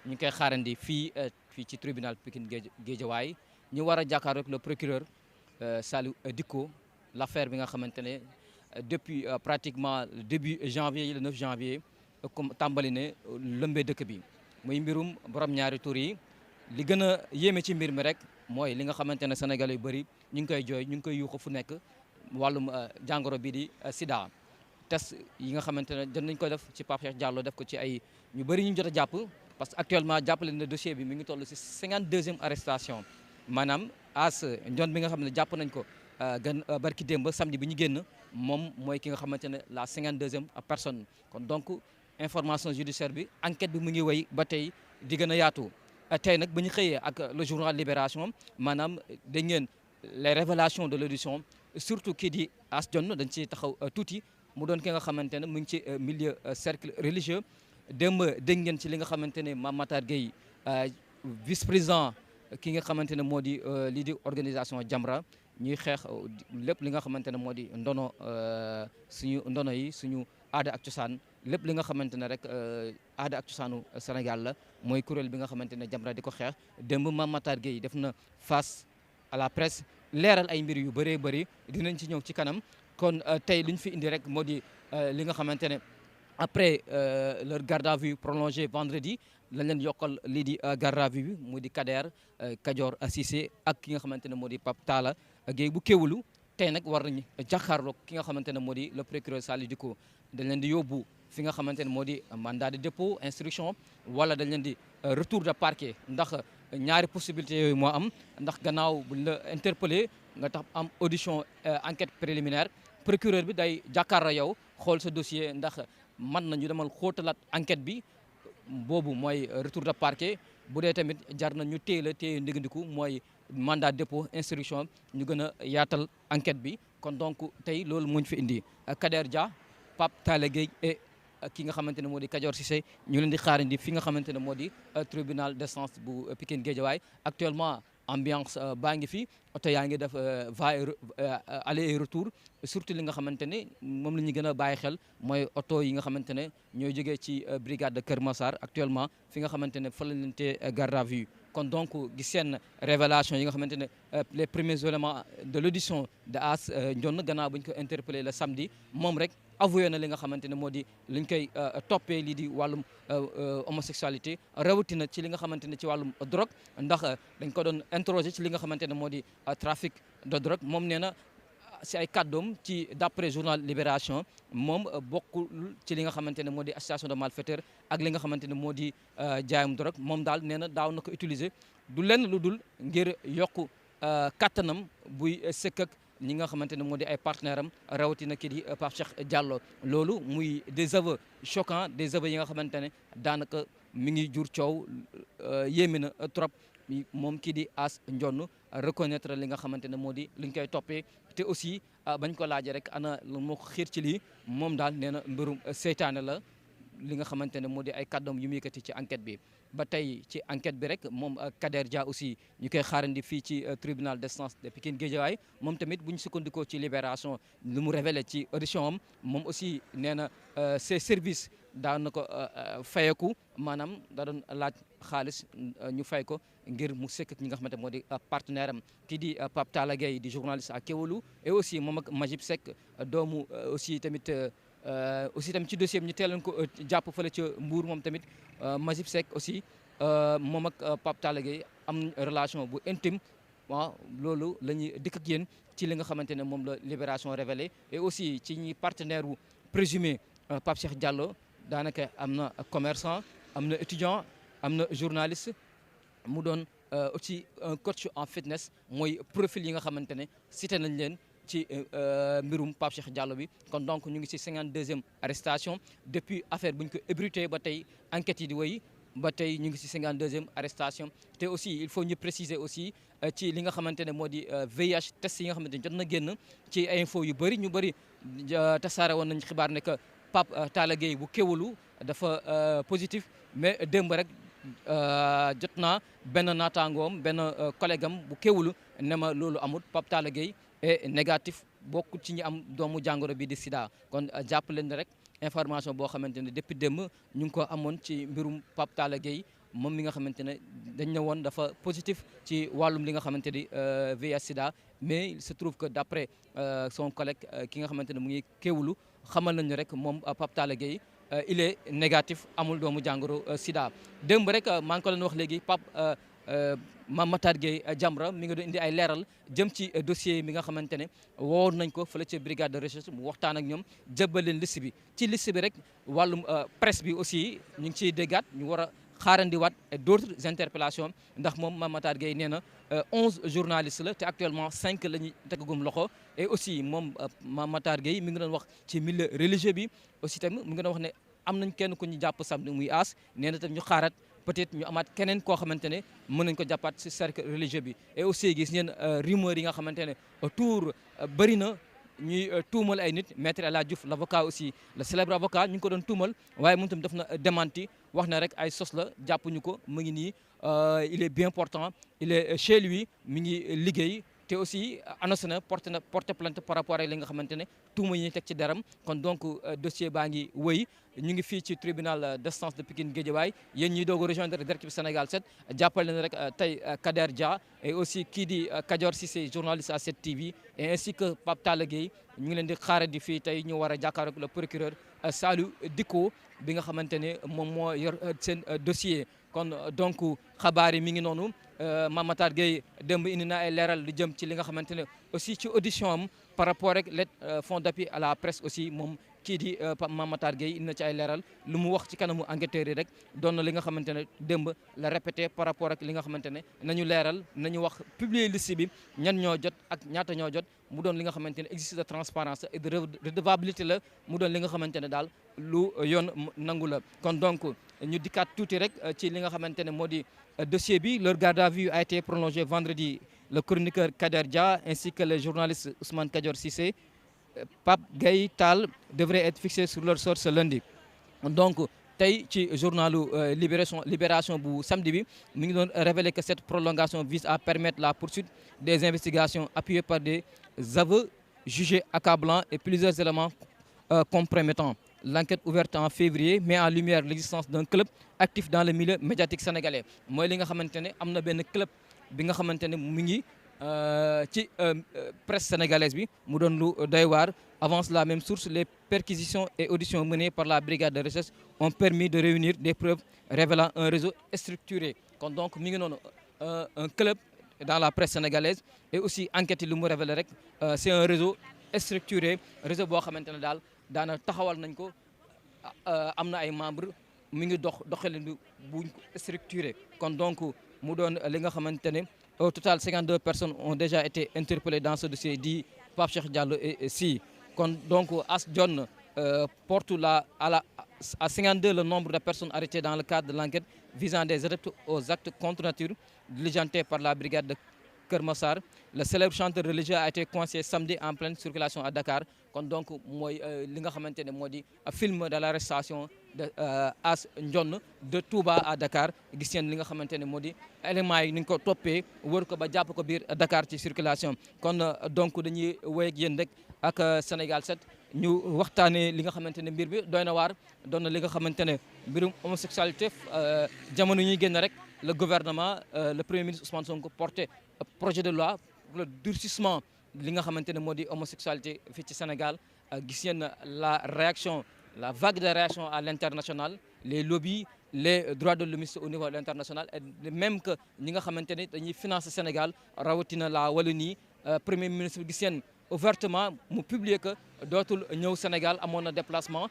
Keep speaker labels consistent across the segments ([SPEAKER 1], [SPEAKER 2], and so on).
[SPEAKER 1] ñu ngi koy xaarandi fii ci tribunal Pikine Guédiawaye ñu war a jàkkaarloo ak le procureur Saliou Dicko l'affaire bi nga xamante ne depuis pratiquement début janvier le 9 janvier comme tàmbali ne lëmbee dëkk bi muy mbirum borom ñaari tur yi li gën a yéeme ci mbir mi rek mooy li nga xamante ne sénégalais yu bëri ñu ngi koy jooy ñu ngi koy yuuxu fu nekk wàllum jàngoro bi di sida test yi nga xamante ne jot nañ ko def ci Pape Cheikh Diallo def ko ci ay ñu bëri ñu jot a jàpp parce que actuellement jàppale na dossier bi mi ngi toll si 52e arrestation maanaam as njoon bi nga xam ne jàpp nañ ko barki démb samedi bi ñu génn moom mooy ki nga xamante ne la 52e personne kon donc information judiciaire bi enquête bi mu ngi wéy ba tey di gën a yaatu tey nag ba ñu xëyee ak le journal Libération maanaam dañ ngeen les révélations de l'audition surtout kii di As Dione dañ ci taxaw tuuti mu doon ki nga xamante ne mu ngi ci milieu cercle religieux démb dégg ngeen ci li nga xamante ne Mame Matar Gueye vice président ki nga xamante ne moo di lii di organisation Jamra ñuy xeex lépp li nga xamante ne moo di ndono suñu ndono yi suñu aada ak cosaan lépp li nga xamante ne rek aada ak cosaanu Sénégal la mooy kuréel bi nga xamante ne Jamra di ko xeex démb Mame Matar Gueye def na face à la presse leeral ay mbir yu bëree bëri dinañ ci ñëw ci kanam kon tey li ñu fi indi rek moo di li nga xamante ne après leur garde à vue prolongée vendredi lañ leen yokkal lii di garde à vue bi mu di Kader Kajoor Cissé ak ki nga xamante ne moo di Pape Talla Gueye bu Kéwoulo tey nag war nañu jàkkaarloog ki nga xamante ne moo di le procureur Saliou Dicko dañ leen di yóbbu fi nga xamante ne moo di mandat de dépôt instruction wala dañ leen di retour de parquet ndax ñaari possibilités yooyu moo am ndax gannaaw buñ la interpellé nga tax am audition enquête préliminaire procureur bi day jàkkaarloo yow xool sa dossier ndax mën nañu demal xóotalaat enquête bi boobu mooy retour de parquet bu dee tamit jar na ñu téye ndigandiku mooy mandat dépôt instruction ñu gën a yaatal enquête bi kon donc tey loolu moo ñu fi indi Kader Dia Pape Talla Gueye et ki nga xamante ne moo di Kajoor Cissé ñu leen di xaarandi fi nga xamante ne moo di tribunal d'instance bu Pikine Guédiawaye actuellement ambiance baa ngi fi oto yaa ngi def aller et retour surtout li nga xamante ne moom la ñu gën a bàyyi xel mooy oto yi nga xamante ne ñooy jógee ci brigade de Kër Massar actuellement fi nga xamante ne fa lañ leen tee garde à vue kon donc gis seen révélation yi nga xamante ne les premiers éléments de l'audition de As Ndione gannaaw bu ñu ko interpellé le samedi moom rek avoué na li nga xamante ne moo di liñ koy toppee lii di wàllum homosexualité rawatina ci li nga xamante ne ci wàllum drogue ndax dañ ko doon interroger ci li nga xamante ne moo di trafic de drogue moom nee na si ay kàddoom ci d'après journal Libération moom bokkul ci li nga xamante ne moo di association de malfaiteurs ak li nga xamante ne moo di jaayam drogue moom daal nee na daaw na ko utiliser du lenn lu dul ngir yokku kattanam buy sëkk ak ñi nga xamante ne moo di ay partenaire am rawatina kii di Pape Cheikh Diallo loolu muy des aveux choquants des aveux yi nga xamante ne daanaka mi ngi jur coow yéeme na trop moom kii di As Ndione reconnaître li nga xamante ne moo di li ñu koy toppee te aussi bañ ko laajee rek ana moo ko xiir ci lii moom daal nee na mbirum seytaane la li nga xamante ne moo di ay kàddoom yu muy yëkkati ci enquête bi ba tey ci enquête bi rek moom Kader Dia aussi ñu koy xaarandi fii ci tribunal d'instance de Pikine Guédiawaye moom tamit bu ñu sukkandikoo ci Libération lu mu révélé ci audition am moom aussi nee na ses services daan na ko fayeku maanaam da doon laaj xaalis ñu fay ko ngir mu sekk ak ñi nga xamante moo di partenaire am kii di Pape Talla Gueye di journaliste à Kéwoulo et aussi moom ak Majib Seck doomu aussi tamit ci dossier bi ñu teeloon ko jàpp fële ca Mbour moom tamit Majib Seck aussi moom ak Pape Talla Gueye am relation bu intime waaw loolu la ñuy dikk ak yéen ci li nga xamante ne moom la Libération révélé et aussi ci ñi partenaire wu présumé Pape Cheikh Diallo daanaka am na commerçant am na étudiant am na journaliste mu doon aussi un coach en fitness mooy profil yi nga xamante ne cité nañ leen ci mbirum Pape Cheikh Diallo bi kon donc ñu ngi ci 52e arrestation depuis affaire bu ñu ko ébruité ba tey enquête yi di wéy ba tey ñu ngi ci 52e arrestation te aussi il faut ñu préciser aussi ci li nga xamante ne moo di VIH test yi nga xamante ne jot na génn ci info yu bëri ñu bëri tasaare woon nañ xibaar ne que Pape Talla Gueye bu Kéwoulo dafa positif mais démb rek jot naa benn naataangoom benn collègue am bu Kéwoulo ne ma loolu amut Pape Talla Gueye est négatif bokk ci ñi am doomu jàngoro bi di sida kon jàpp leen rek information boo xamante ne depuis démb ñu ngi ko amoon ci mbirum Pape Talla Gueye moom mi nga xamante ne dañ ne woon dafa positif ci wàllum li nga xamante ni VIH/Sida, mais il se trouve que d'après son collègue ki nga xamante ne mu ngi Kéwoulo xamal nañu rek moom Pape Talla Gueye il est négatif, amul doomu jàngoro Sida. démb rek maa ngi ko leen wax léegi Pape Mame Matar Gueye Jamra mi ngi doon indi ay leeral jëm ci dossier mi nga xamante ne wowoon nañ ko fële ci brigade de recherche mu waxtaan ak ñoom jëbbal leen liste bi. ci liste bi rek wàllum presse bi aussi ñu ngi ciy déggaat ñu war a xaarandiwaat d'autres interpellations ndax moom Mame Matar Gueye nee na 11 journalistes la te actuellement 5 la ñuy tegagum loxo. et aussi moom Mame Matar Gueye mi ngi doon wax ci milieu religieux bi aussi tamit mu ngi doon wax ne am nañ kenn ku ñu jàpp samedi muy aas nee na tam ñu xaarat peut-être ñu amaat keneen koo xamante ne mën nañ ko jàppaat ci cercle religieux bi. et aussi gis ngeen rumeur yi nga xamante ne autour bëri na ñuy tuumal ay nit. maître El Hadji Diouf l'avocat aussi, le célèbre avocat ñu ngi ko doon tuumal waaye moom tam def na démenti wax na rek ay sos la jàppuñu ko mu ngi nii il est bien portant, il est chez lui mi ngi liggéey. te aussi annoncé na porte plainte par rapport ak li nga xamante ne tuuma yi ñu teg ci deram. kon donc dossier baa ngi wëy ñu ngi fii ci tribunal d'instance de Pikine Guédiawaye. yéen ñuy doog a rejoindre Direct Sénégal 7 jàppale leen rek tey Kader Dia et aussi kii di Kadior Cissé journaliste à 7TV et ainsi que Pape Talla Gueye ñu ngi leen di xaarandi fii tey ñu war a jàkkaarloog le procureur Salou Dicko bi nga xamante ne moom moo yor seen dossier. kon donc xabaar yi mi ngi noonu Mame Matar Gueye démb indi na ay leeral lu jëm ci li nga xamante ne aussi ci audition am par rapport ak les fonds d'appui à la presse aussi moom kii di Mame Matar Gueye indi na ci ay leeral lu mu wax ci kanamu enquêteurs yi rek doon na li nga xamante ne démb la répété par rapport ak li nga xamante ne nañu leeral nañu wax publier liste bi ñan ñoo jot ak ñaata ñoo jot mu doon li nga xamante ne exercice de transparence et de redevabilité la mu doon li nga xamante ne daal lu yoon nangu la. kon donc ñu dikkaat tuuti rek ci li nga xamante ne moo di dossier bi. Leur garde à vue a été prolongé vendredi. Le chroniqueur Kader Dia ainsi que le journaliste Ousmane Kadior Cissé, Pape Gueye Tall devraient être fixés sur leur sort ce lundi. donc tey ci journalu Libération bu samedi bi mi ngi doon révéler que cette prolongation vise à permettre la poursuite des investigations appuyées par des aveux jugés accablants et plusieurs éléments compromettants. L'enquête ouverte en février met en lumière l'existence d'un club actif dans le milieu médiatique sénégalais. mooy li nga xamante ne am na benn club bi nga xamante ne mu ngi ci presse sénégalaise bi mu doon lu doy waar. Avance la même source, les perquisitions et auditions menées par la brigade de recherche ont permis de réunir des preuves révélant un réseau structuré. kon donc mi ngi noonu un club dans la presse sénégalaise et aussi enquête yi lu mu révélé rek c'est un réseau structuré, réseau boo xamante ne daal daana taxawal nañ ko am na ay membres mi ngi doxalin buñ ko structuré. kon donc mu doon li nga xamante ne au total 52 personnes ont déjà été interpellées dans ce dossier dit Pape Cheikh Diallo et si. kon donc As John porte à 52 le nombre de personnes arrêtées dans le cadre de l'enquête visant des adeptes aux actes contre nature diligentés par la brigade de Keur Massar. Le célèbre chanteur religieux a été coincé samedi en pleine circulation à Dakar. kon donc mooy li nga xamante ne moo di film de l'arrestation de As Ndione de Touba à Dakar. gis ngeen li nga xamante ne moo di éléments yi ni ñu ko toppee wër ko ba jàpp ko biir Dakar ci circulation. kon donc dañuy wéy ak yéen rek ak Sénégal 7 ñu waxtaanee li nga xamante ne mbir bi doy na waar doon na li nga xamante ne mbirum homosexualité jamono ñuy génn rek le gouvernement le premier ministre Ousmane Sonko porté projet de loi pour le durcissement li nga xamante ne moo di homosexualité fii ci Sénégal. gis ngeen la réaction, la vague de réaction à l'international, les lobbies, les droits de l'homme au niveau de l'international et même que ñi nga xamante ne dañuy financer Sénégal rawatina la Wallonie. premier ministre gis ngeen ouvertement mu publier que dootul ñëw Sénégal amoon na déplacement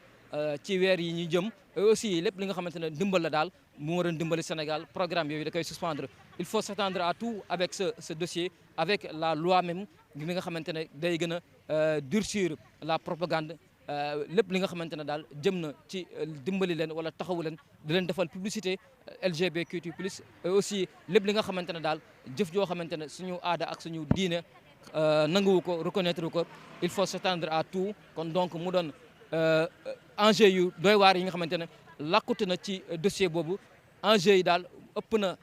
[SPEAKER 1] ci weer yi ñuy jëm. et aussi lépp li nga xamante ne dimbal la daal mu waroon dimbali Sénégal programme yooyu da koy suspendre. il faut s'attendre à tout avec ce dossier, avec la loi même bi nga xamante ne day gën a durcir la propagande. lépp li nga xamante ne daal jëm na ci dimbali leen wala taxawu leen di leen defal publicité LGBTQ+. et aussi lépp li nga xamante ne daal jëf joo xamante ne suñu aada ak suñu diine nanguwu ko reconnaître ko. il faut s'attendre à tout. kon donc mu doon enjeu yu doy waar yi nga xamante ne lakkute na ci dossier boobu. enjeu yi daal ëpp na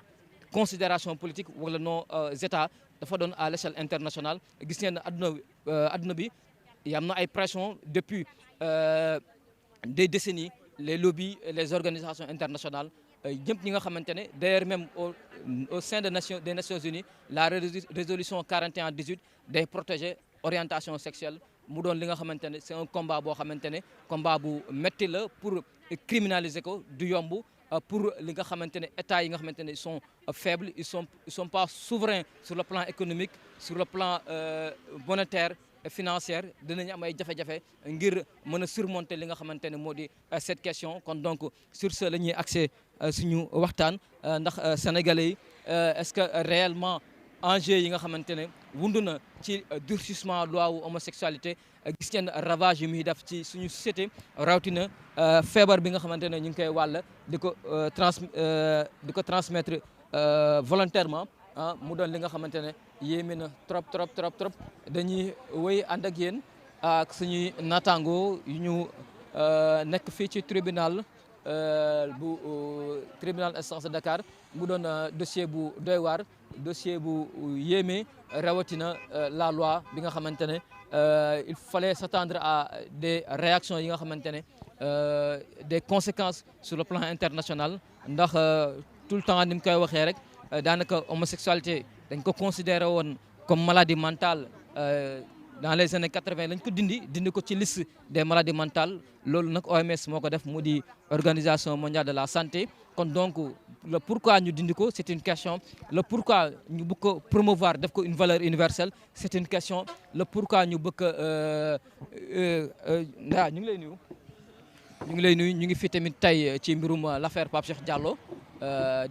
[SPEAKER 1] considération politique wala non état dafa doon à l'échelle internationale. gis ngeen ne adduna bi am na ay pression depuis des décennies. les lobbies et les organisations internationales ñëpp ñi nga xamante ne d'ailleurs même au sein des Nations Unies la résolution 41/18 day protéger orientation sexuelle mu doon li nga xamante ne c'est un combat boo xamante ne combat bu métti la pour criminaliser ko du yomb pour li nga xamante ne état yi nga xamante ne ils sont faibles ils sont pas souverains sur le plan économique sur le plan monétaire et financière dinañu am ay jafe-jafe ngir mën a surmonter li nga xamante ne moo di cette question kon donc sur ce la ñuy accès suñu waxtaan ndax sénégalais yi est-ce que réellement enjeu yi nga xamante ne wundu na ci durcissement loi wu homosexualité gis ngeen ravage yi muy def ci suñu société rawatina feebar bi nga xamante ne ñu ngi koy wàll di ko transmettre volontairement mu doon li nga xamante ne yéeme na trop dañuy wéy ànd ak yéen ak suñuy naataango yu ñu nekk fii ci tribunal bu tribunal instance de Dakar mu doon dossier bu doy waar dossier bu yéeme rawatina la loi bi nga xamante ne il fallait s'attendre à des réactions yi nga xamante ne des conséquences sur le plan international ndax tout le temps ni mu koy waxee rek daanaka homosexualité dañ ko considéré woon comme maladie mentale dans les années 80 lañ ko dindi ko ci liste des maladies mentales loolu nag OMS moo ko def mu di organisation mondiale de la santé kon donc le pourquoi ñu dindi ko c'est une question le pourquoi ñu bëgg ko promouvoir def ko une valeur universelle c'est une question le pourquoi ñu bëgg ndaa ñu ngi lay nuyu ñu ngi fi tamit tey ci mbirum l'affaire Pape Cheikh Diallo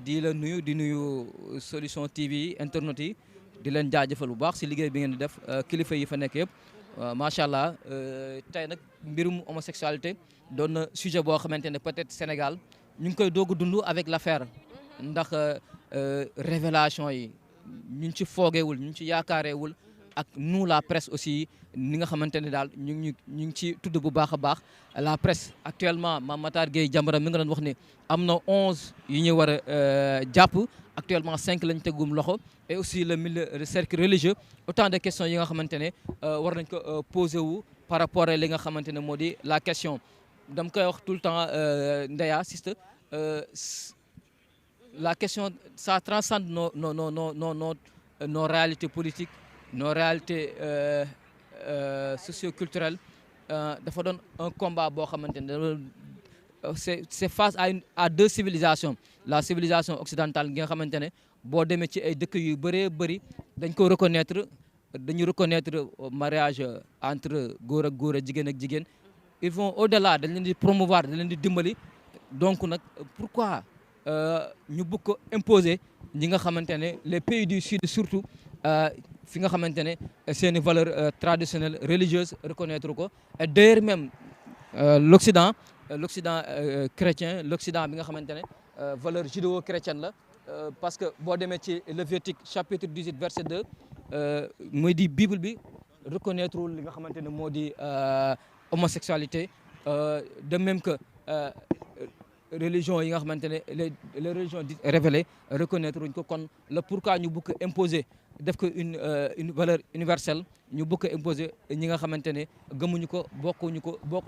[SPEAKER 1] di la nuyu di nuyu Solution TV internet yi di leen jaajëfal bu baax si liggéey bi ngeen di def kilifa yi fa nekk yëpp macha allah tey nag mbirum homosexualité doon na sujet boo xamante ne peut-être Sénégal ñu ngi koy doog a dund avec l'affaire ndax révélation yi ñu ci foogeewul ñu ci yaakaareewul ak nous la presse aussi ni nga xamante ne daal ñu ngi ci tudd bu baax a baax la presse actuellement Mame Matar Gueye Jamra mi nga doon wax ni am na 11 yu ñu war a jàpp actuellement 5 lañ tegum loxo et aussi le milieu de cercle religieux autant de questions yi nga xamante ne war nañ ko poser wu par rapport à li nga xamante ne moo di la question dama koy wax tout le temps Ndeya Siste la question ça transcende nos réalités politiques nos réalités socioculturelles dafa doon un combat boo xamante ne c'est face à deux civilisations la civilisation occidentale gi nga xamante ne boo demee ci ay dëkk yu bëree bëri dañu reconnaître mariage entre góor ak góor jigéen ak jigéen ils vont au-delà dañ leen di promouvoir dañ leen di dimbali donc nag pourquoi ñu bëgg ko imposer ñi nga xamante ne les pays du sud surtout fi nga xamante ne seeni valeurs traditionnelles religieuses reconnaître ko et d'ailleurs même l'Occident chrétien l'Occident bi nga xamante ne valeur judéo-chrétienne la parce que boo demee ci Lévitique chapitre 18 verset 2 muy di Bible bi reconnaître li nga xamante ne moo di homosexualité de même que religion yi nga xamante ne les religions dites révélées reconnaître wuñ ko kon le pourquoi ñu bëgg imposer def ko une valeur universelle ñu bëgg imposer ñi nga xamante ne gëmuñu ko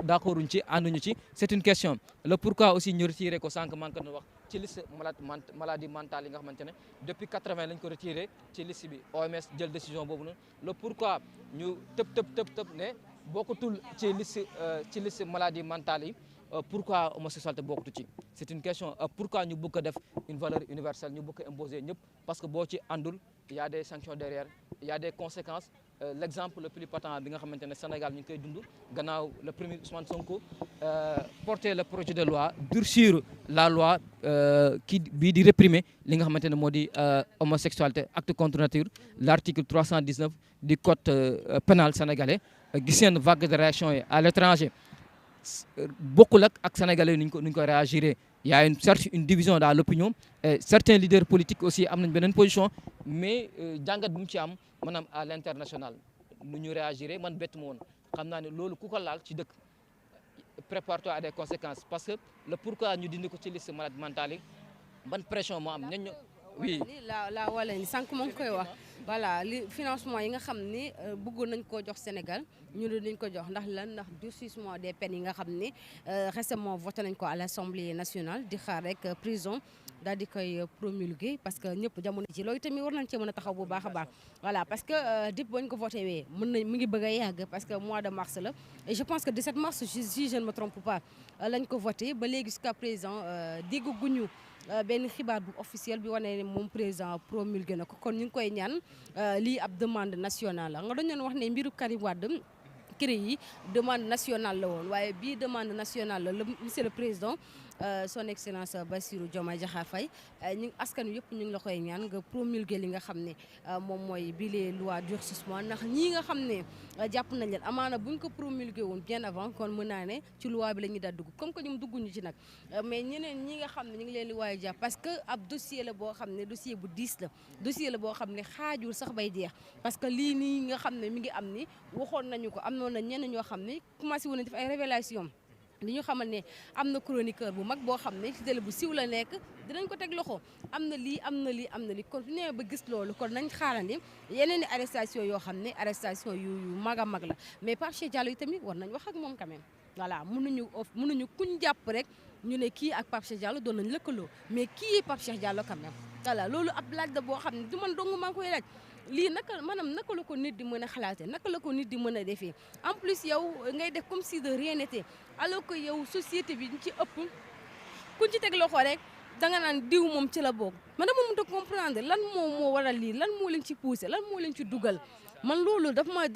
[SPEAKER 1] d'accorduñ ci ànduñu ci c'est une question le pourquoi aussi ñu retiré ko sànq man ko wax ci liste maladie mentale yi nga xamante ne depuis 80 lañ ko retiré ci liste bi OMS jël décision boobu noonu le pourquoi ñu tëb ne bokkutul ci liste maladie mentale yi pourquoi homosexualité bokkatu ci c'est une question pourquoi ñu bëgg a def une valeur universelle ñu bëgg a imposer ñëpp parce que boo ci àndul il y a des sanctions derrière il y a des conséquences l'exemple le plus patent bi nga xamante ne Sénégal ñu ngi koy dund gannaaw le premier Ousmane Sonko porter le projet de loi durcir la loi bii di réprimer li nga xamante ne moo di homosexualité acte contre nature l'article 319 du code pénal sénégalais gis ngeen vague de réaction yi à l'étranger bokkul ak sénégalais ni ñu ko réagir il y a une division dans l'opinion certains leaders politiques aussi am nañ beneen position mais jàngat bu mu ci am maanaam à l'international nu ñu réagir man bett ma woon xam naa ne loolu ku ko laal ci dëkk prépare-toi à des conséquences parce que le pourquoi ñu dindi ko ci liste malade mentale yi ban pression moo am oui
[SPEAKER 2] la wala ni sànq moo ngi koy wax voilà li financement yi nga xam ni bëggoon nañ koo jox Sénégal ñu ne dañ ko jox ndax lan ndax durcissement des peines yi nga xam ni récemment voté nañ ko à l'Assemblée nationale di xaar rek prison daal di koy promulguer parce que ñëpp jamono ci loolu tamit war nañ cee mën a taxaw bu baax a baax voilà parce que dip bañ ko voté wee mu ngi bëgg a yàgg parce que mois de mars la et je pense que 17 mars si je ne me trompe pas lañ ko voté ba léegi jusqu'à présent dégguñu benn xibaar bu officiel bi wane ne moom président promulgué na ko kon ñu ngi koy ñaan lii ab demande nationale la nga doon leen wax ne mbiru Karim Wade CREI yi demande nationale la woon waaye bii demande nationale la monsieur le président son excellence Bassirou Diomaye Diakhar Faye ñu askan wi yëpp ñu ngi la koy ñaan nga promulguer li nga xam ne moom mooy bii les lois durcissement ndax ñii nga xam ne jàpp nañ leen amaana buñ ko promulguer woon bien avant kon mën naa ne ci loi bi la ñuy daal dugg comme que ñoom dugguñu ci nag mais ñeneen ñi nga xam ne ñu ngi leen di waaye jàpp parce que ab dossier la boo xam ne dossier bu diis la dossier la boo xam ne xaajul sax bay jeex parce que lii nii nga xam ne mi ngi am ni waxoon nañu ko am noonu na ñenn ñoo xam ne commencé woon nañ def ay révélation li ñu xamal ne am na chroniqueur bu mag boo xam ne ci télé bu siiw la nekk dinañ ko teg loxo am na lii am na lii am na lii kon fi nee ba gis loolu kon nañ xaarandi yeneen i arrestation yoo xam ne arrestation yu mag a mag la mais Pape Cheikh Diallo yi tamit war nañ wax ak moom quand même voilà mënuñu kuñ jàpp rek ñu ne kii ak Pape Cheikh Diallo doon nañ lëkkaloo mais kii Pape Cheikh Diallo quand même voilà loolu ab laaj la boo xam ne du man dong maa ngi koy laaj lii naka maanaam naka la ko nit di mën a xalaatee naka la ko nit di mën a defee en plus yow ngay def comme si de rien n'était alors que yow société bi ñu ci ëpp kuñ ci teg loxo rek danga naan diw moom ci la bokk man dama mënut a comprendre lan moo waral lii lan moo leen ci poussé lan moo leen ci dugal man loolu daf ma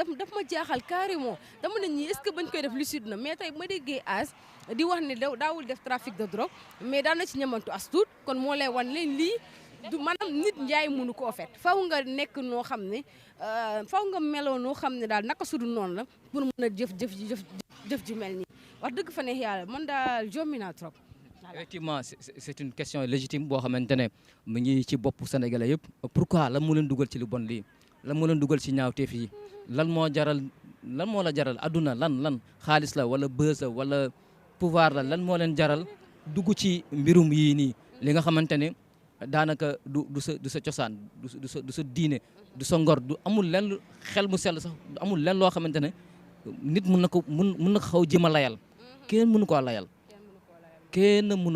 [SPEAKER 2] jaaxal carrément dama ne ñii est-ce que bañ koy def lucide na mais tey ma déggee as di wax ne daawul def trafic de drogue mais daan na ci ñamantu as tuut kon moo lay wan leen lii du maanaam nit njaay mënu koo fet faw nga nekk noo xam ne faw nga meloo noo xam ne daal naka sudu noonu la pour mën a jëf ju mel nii wax dëgg fa neex yàlla man daal jommi naa trop.
[SPEAKER 1] effectivement c'est une question légitime boo xamante ne mu ngi ci bopp sénégalais yëpp pourquoi lan moo leen dugal ci lu bon lii lan moo leen dugal ci ñaawteef yi lan moo la jaral adduna lan xaalis la wala bës la wala pouvoir la lan moo leen jaral dugg ci mbirum yii nii li nga xamante ne daanaka du sa cosaan du sa diine du sa ngor du amul lenn xel mu sell sax amul lenn loo xamante ne nit mun na ko xaw jëm a layal kenn mënu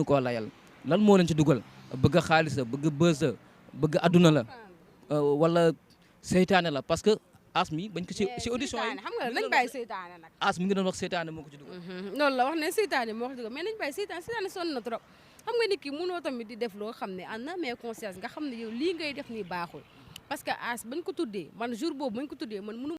[SPEAKER 1] koo layal lan moo leen ci dugal bëgg a xaalis la bëgg bës la bëgg adduna la wala seytaane la parce que as mi bañ ko ci audition yi
[SPEAKER 2] xam nga nañ bàyyi seytaane nag
[SPEAKER 1] as mi ngi doon wax seytaane moo ko ci dugal
[SPEAKER 2] loolu la wax ne seytaane moo ko ci dugal mais nañ bàyyi seytaane sonn na trop xam nga nit ki mënoo tamit di def loo xam ne en âme et conscience nga xam ne yow lii ngay def nii baaxul parce que as bañ ko tuddee man jour boobu bañ ko tuddee man mënu